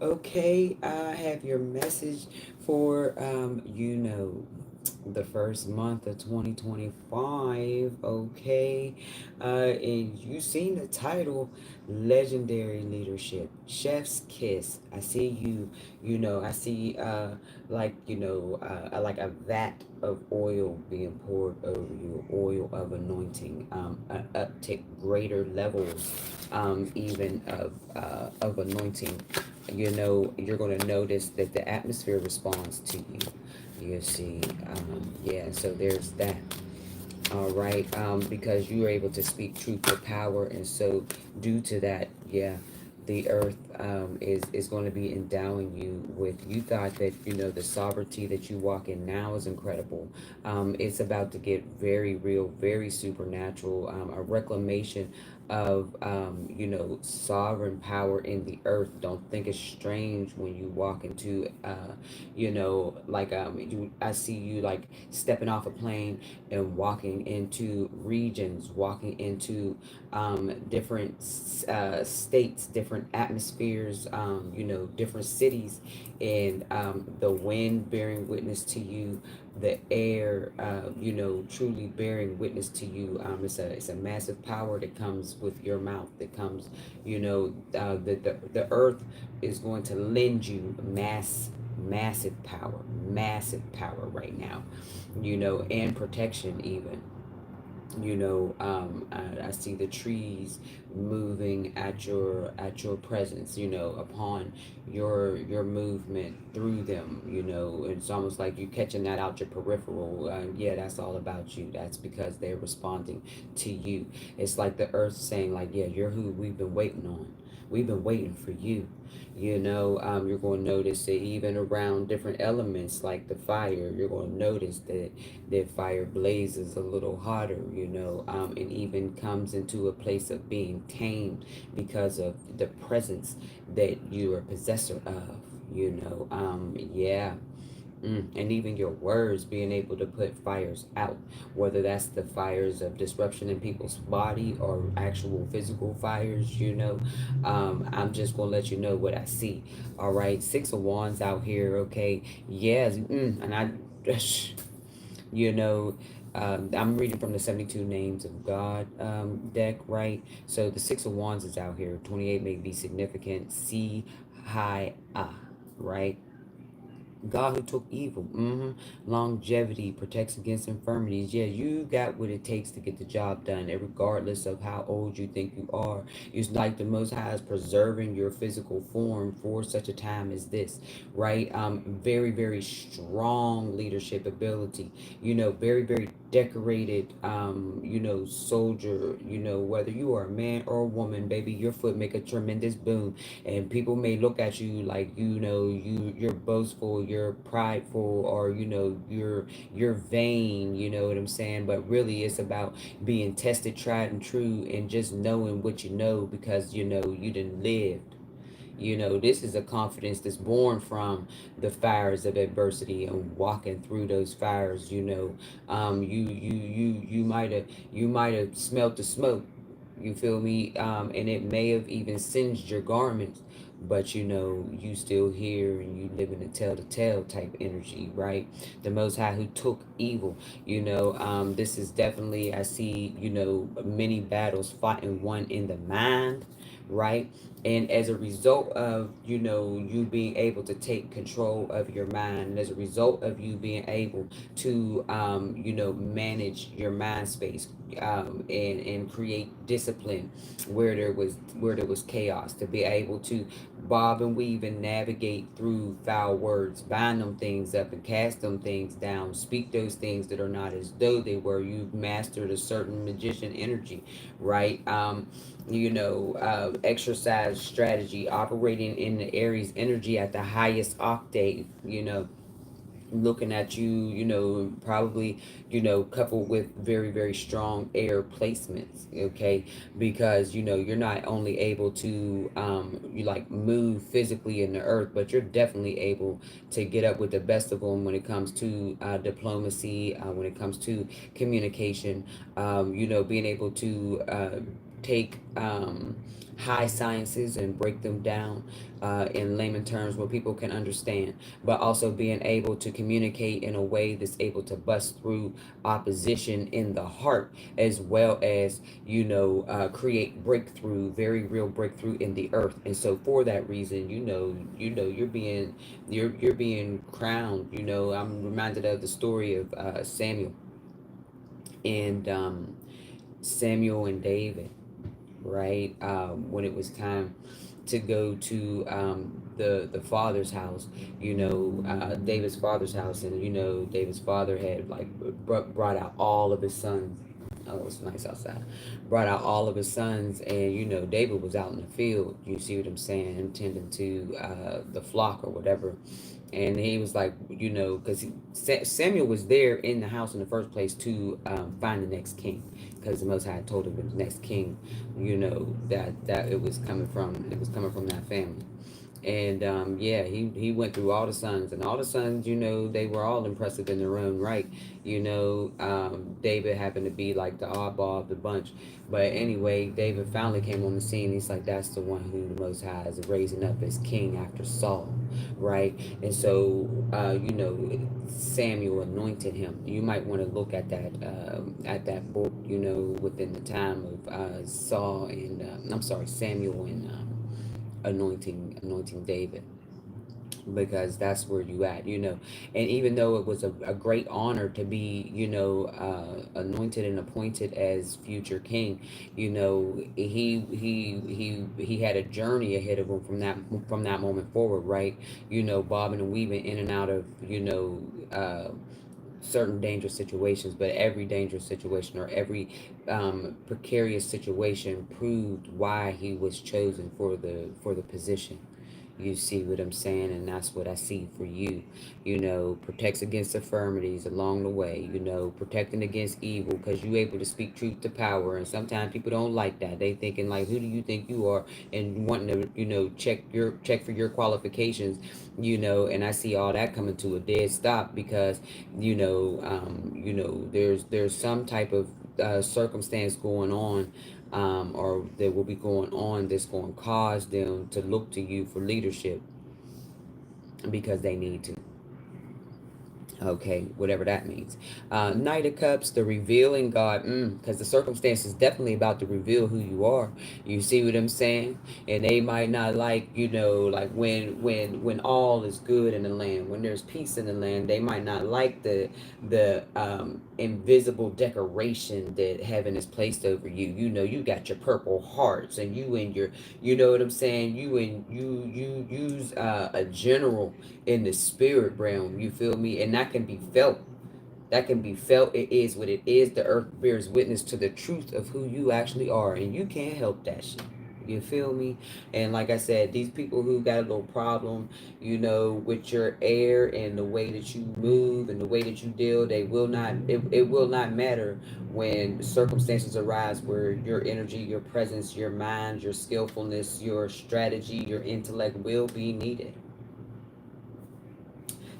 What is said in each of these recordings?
Okay, I have your message for the first month of 2025. Okay, and you seen the title, Legendary Leadership, Chef's Kiss. I see you. I see like a vat of oil being poured over you, oil of anointing, an uptick, greater levels, even of anointing. You're going to notice that the atmosphere responds to you. You see, yeah, so there's that. All right, because you are able to speak truth to power, and so due to that, yeah, the earth is going to be endowing you with. You thought that the sovereignty that you walk in now is incredible. It's about to get very real, very supernatural. A reclamation of sovereign power in the earth. Don't think it's strange when you walk into I see you like stepping off a plane and walking into regions, walking into different states, different atmospheres, different cities, and the wind bearing witness to you, the air, truly bearing witness to you. It's a massive power that comes with your mouth. That comes, the earth is going to lend you massive power right now, and protection even. I see the trees moving at your presence, upon your movement through them. It's almost like you catching that out your peripheral. Yeah, that's all about you. That's because they're responding to you. It's like the earth saying, like, yeah, you're who we've been waiting on. We've been waiting for you. You're going to notice that even around different elements like the fire, you're going to notice that fire blazes a little hotter, and even comes into a place of being tamed because of the presence that you are possessor of, yeah. And even your words being able to put fires out, whether that's the fires of disruption in people's body or actual physical fires, I'm just gonna let you know what I see. All right, Six of Wands out here. Okay, yes, and I, you know, I'm reading from the 72 Names of God deck, right? So the Six of Wands is out here. 28 may be significant. See, high, right? God who took evil, longevity, protects against infirmities. Yeah, you got what it takes to get the job done, and regardless of how old you think you are. It's like the Most High is preserving your physical form for such a time as this, right? Very, very strong leadership ability. Very, very decorated, soldier. Whether you are a man or a woman, baby, your foot make a tremendous boom, and people may look at you like you're boastful, you're prideful, or you're vain. You know what I'm saying? But really, it's about being tested, tried, and true, and just knowing what you know because you didn't live. This is a confidence that's born from the fires of adversity and walking through those fires. You might have smelt the smoke. You feel me? And it may have even singed your garments, but you still here and you live in a tell to tell type energy, right? The Most High who took evil. This is definitely, I see, many battles fought and won in the mind, right? And as a result of you being able to take control of your mind, and as a result of you being able to manage your mind space, and create discipline where there was chaos, to be able to bob and weave and navigate through foul words, bind them things up and cast them things down, speak those things that are not as though they were. You've mastered a certain magician energy, right? Exercise strategy, operating in the Aries energy at the highest octave, looking at you, probably, coupled with very, very strong air placements, okay? Because, you're not only able to, you like move physically in the earth, but you're definitely able to get up with the best of them when it comes to diplomacy, when it comes to communication, being able to take high sciences and break them down in layman terms where people can understand, but also being able to communicate in a way that's able to bust through opposition in the heart, as well as create breakthrough, very real breakthrough in the earth. And so for that reason, you're being crowned. I'm reminded of the story of and Samuel and David, right? When it was time to go to the father's house, David's father's house, and David's father had like brought out all of his sons. Oh, it was nice outside. Brought out all of his sons, and David was out in the field. You see what I'm saying? Tending to the flock or whatever. And he was like, because Samuel was there in the house in the first place to find the next king, because the Most High told him the next king, that it was coming from that family. And yeah, he went through all the sons, and all the sons, they were all impressive in their own right. David happened to be like the oddball of the bunch. But anyway, David finally came on the scene. He's like, that's the one who the Most High is raising up as king after Saul, right? And so, Samuel anointed him. You might want to look at that book, within the time of Saul and Samuel and anointing David, because that's where you at. And even though it was a great honor to be anointed and appointed as future king, he had a journey ahead of him from that moment forward, right? Bobbing and weaving in and out of certain dangerous situations, but every dangerous situation or every precarious situation proved why he was chosen for the position. You see what I'm saying? And that's what I see for you. Protects against infirmities along the way, protecting against evil, because you're able to speak truth to power. And sometimes people don't like that. They thinking like, who do you think you are? And wanting to, check for your qualifications, and I see all that coming to a dead stop, because, there's some type of circumstance going on, or that will be going on, that's going to cause them to look to you for leadership, because they need to. Okay, whatever that means. Knight of Cups, the revealing God, because the circumstance is definitely about to reveal who you are. You see what I'm saying? And they might not like, like when all is good in the land, when there's peace in the land, they might not like the invisible decoration that heaven has placed over you. You got your purple hearts, and you know what I'm saying? You use a general in the spirit realm. You feel me? And that can be felt. That can be felt. It is what it is. The earth bears witness to the truth of who you actually are, and you can't help that shit. You feel me? And like I said, these people who got a little problem, with your air and the way that you move and the way that you deal, it will not matter when circumstances arise where your energy, your presence, your mind, your skillfulness, your strategy, your intellect will be needed.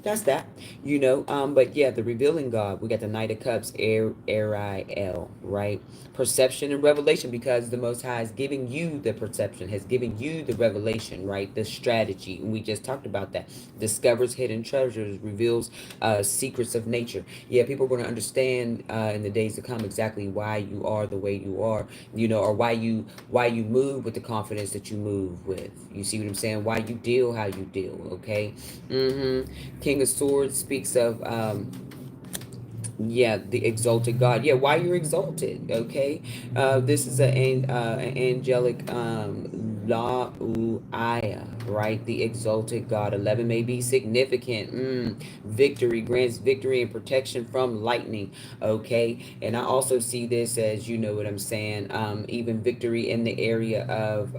That's that, but yeah, the revealing God, we got the Knight of Cups, Ariel, right? Perception and revelation, because the Most High is giving you the perception, has given you the revelation, right? The strategy, and we just talked about that. Discovers hidden treasures, reveals secrets of nature. Yeah, people are going to understand in the days to come exactly why you are the way you are, or why you move with the confidence that you move with. You see what I'm saying? Why you deal how you deal, okay? King of Swords speaks of the exalted God. Yeah, why you're exalted, okay? This is an angelic La Uaya, right? The exalted God. 11 may be significant. Victory, grants victory and protection from lightning, okay? And I also see this as, what I'm saying, even victory in the area of,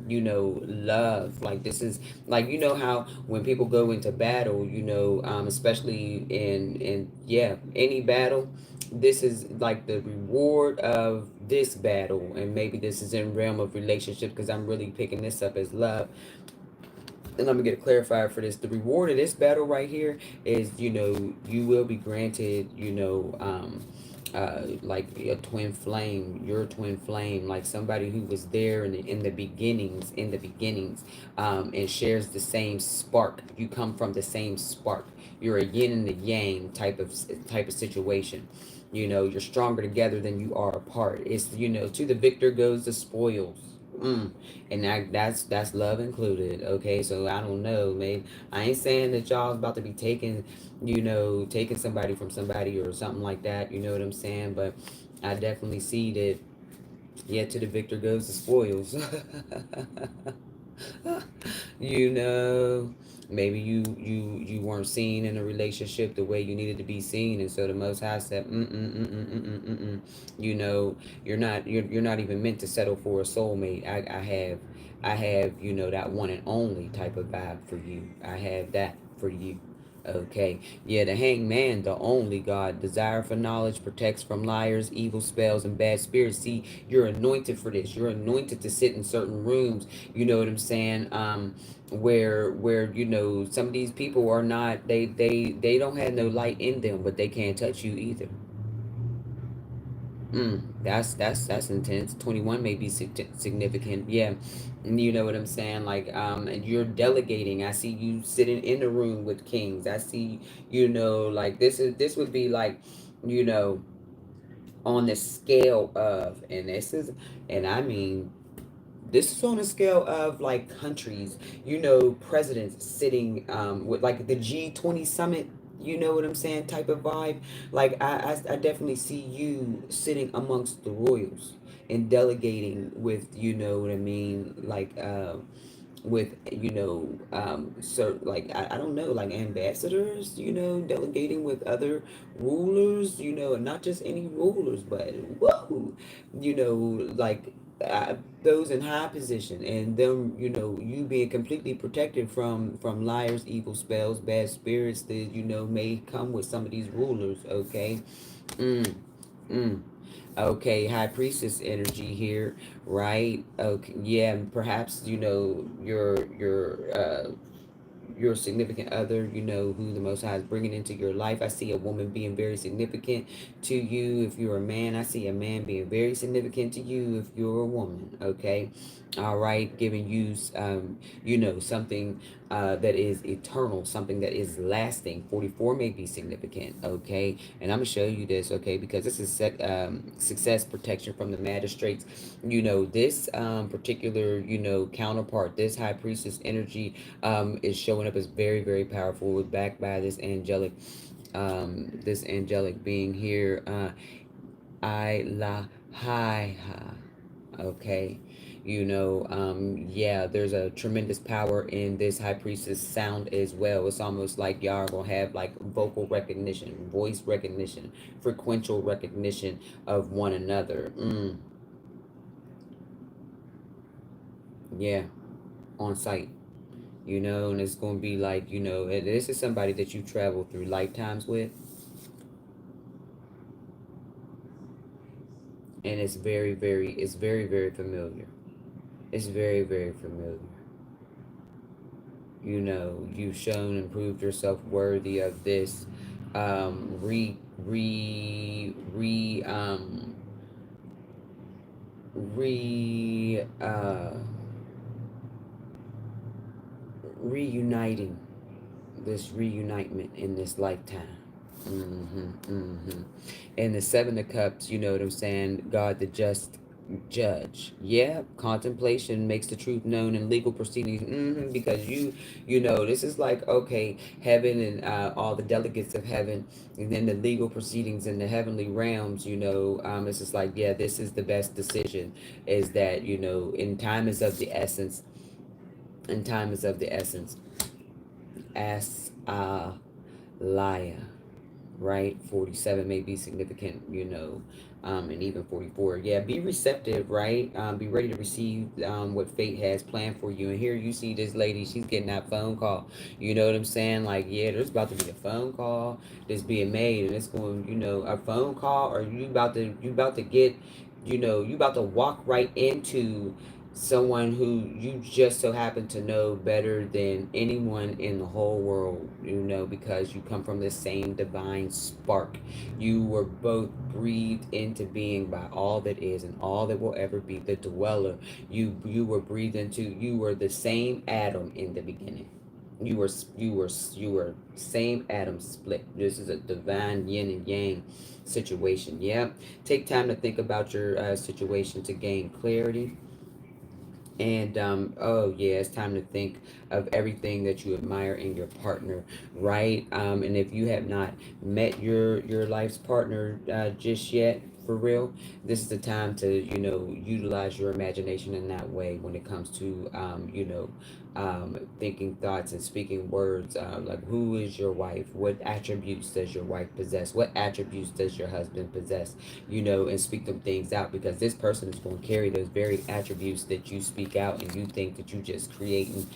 love. Like, this is, like, how when people go into battle, especially in any battle, this is like the reward of this battle. And maybe this is in realm of relationship, because I'm really picking this up as love. And I'm gonna get a clarifier for this. The reward of this battle right here is, you will be granted, like a twin flame, your twin flame, like somebody who was there in the beginnings, and shares the same spark. You come from the same spark. You're a yin and a yang type of situation. You know, you're stronger together than you are apart. It's, you know, to the victor goes the spoils. Mm. And that's love included. Okay, so I don't know, maybe I ain't saying that y'all about to be taking, you know, taking somebody from somebody or something like that. You know what I'm saying? But I definitely see that. Yeah, to the victor goes the spoils. You know, maybe you weren't seen in a relationship the way you needed to be seen, and so the Most High said, you know, you're not even meant to settle for a soulmate. I have, you know, that one and only type of vibe for you. I have that for you. Okay. Yeah, the hangman, the only God. Desire for knowledge protects from liars, evil spells, and bad spirits. See, you're anointed for this. You're anointed to sit in certain rooms. You know what I'm saying? Where you know, some of these people are not, they don't have no light in them, but they can't touch you either. That's intense. 21 may be significant. Yeah. You know what I'm saying? Like, and you're delegating. I see you sitting in the room with kings. I see, you know, like this would be like, you know, on the scale of, and this is, and I mean, this is on a scale of like countries, you know, presidents sitting with like the G20 summit, you know what I'm saying, type of vibe. Like I definitely see you sitting amongst the royals and delegating with, you know what I mean, like with, you know, so like I don't know, like ambassadors, you know, delegating with other rulers, you know, and not just any rulers, but whoa, you know, like those in high position, and them, you know, you being completely protected from liars, evil spells, bad spirits that, you know, may come with some of these rulers. Okay. mm, mm. Okay, high priestess energy here, right? Okay, yeah, perhaps, you know, your significant other, you know, who the Most High is bringing into your life. I see a woman being very significant to you. If you're a man, I see a man being very significant to you if you're a woman. Okay, all right, giving you, you know, something that is eternal, something that is lasting. 44 may be significant. Okay, and I'm gonna show you this. Okay, because this is success protection from the magistrates. You know, this particular, you know, counterpart, this high priestess energy is showing up as very, very powerful, with backed by this angelic being here, Ilahiha. Okay, you know, yeah, there's a tremendous power in this high priestess sound as well. It's almost like y'all are gonna have like vocal recognition, voice recognition, frequential recognition of one another. Yeah, on site. You know, and it's going to be like, you know, and this is somebody that you travel through lifetimes with, and it's very, very familiar. It's very, very familiar. You know, you've shown and proved yourself worthy of this, um, re, re, re, re, reuniting, this reunitement in this lifetime. And the seven of cups, you know what I'm saying? God, the just judge. Yeah, contemplation makes the truth known in legal proceedings. Because you know, this is like, okay, heaven and all the delegates of heaven, and then the legal proceedings in the heavenly realms. You know, it's just like, yeah, this is the best decision. Is that, you know, in time is of the essence. In time is of the essence. As liar, right? 47 may be significant, you know, and even 44. Yeah, be receptive, right? Be ready to receive what fate has planned for you. And here you see this lady, she's getting that phone call. You know what I'm saying? Like, yeah, there's about to be a phone call that's being made, and it's going, you know, a phone call, or you about to get, you know, you about to walk right into someone who you just so happen to know better than anyone in the whole world, because you come from the same divine spark. You were both breathed into being by all that is and all that will ever be, the dweller. You were breathed into. You were the same atom in the beginning. You were same atom split. This is a divine yin and yang situation. Yeah. Take time to think about your situation to gain clarity. And oh yeah, it's time to think of everything that you admire in your partner, right? And if you have not met your life's partner just yet, for real, this is the time to utilize your imagination in that way when it comes to thinking thoughts and speaking words. Like, who is your wife? What attributes does your wife possess? What attributes does your husband possess? And speak them things out, because this person is going to carry those very attributes that you speak out, and you think that you just creating,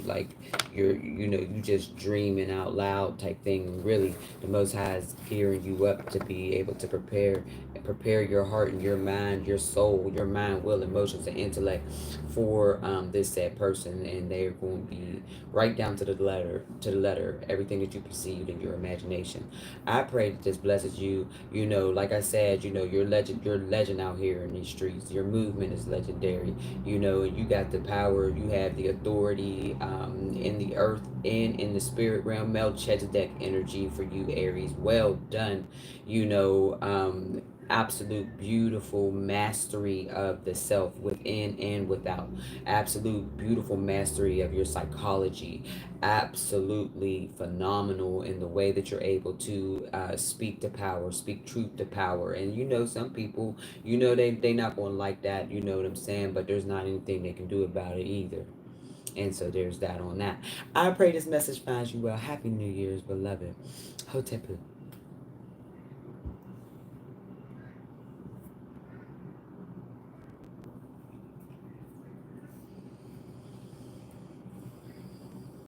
like you just dreaming out loud type thing. And really, the Most High is gearing you up to be able to prepare your heart and your mind, your soul, your mind, will, emotions, and intellect for this said person, and they're going to be right down to the letter everything that you perceived in your imagination. I pray that this blesses you. Like I said, you're legend out here in these streets. Your movement is legendary. And you got the power, you have the authority in the earth and in the spirit realm. Melchizedek energy for you, Aries. Well done. Absolute beautiful mastery of the self within and without. Absolute beautiful mastery of your psychology. Absolutely phenomenal in the way that you're able to speak to power, speak truth to power. And some people, they not going to like that, you know what I'm saying? But there's not anything they can do about it either. And so there's that on that. I pray this message finds you well. Happy New Year's, beloved. Hotepu.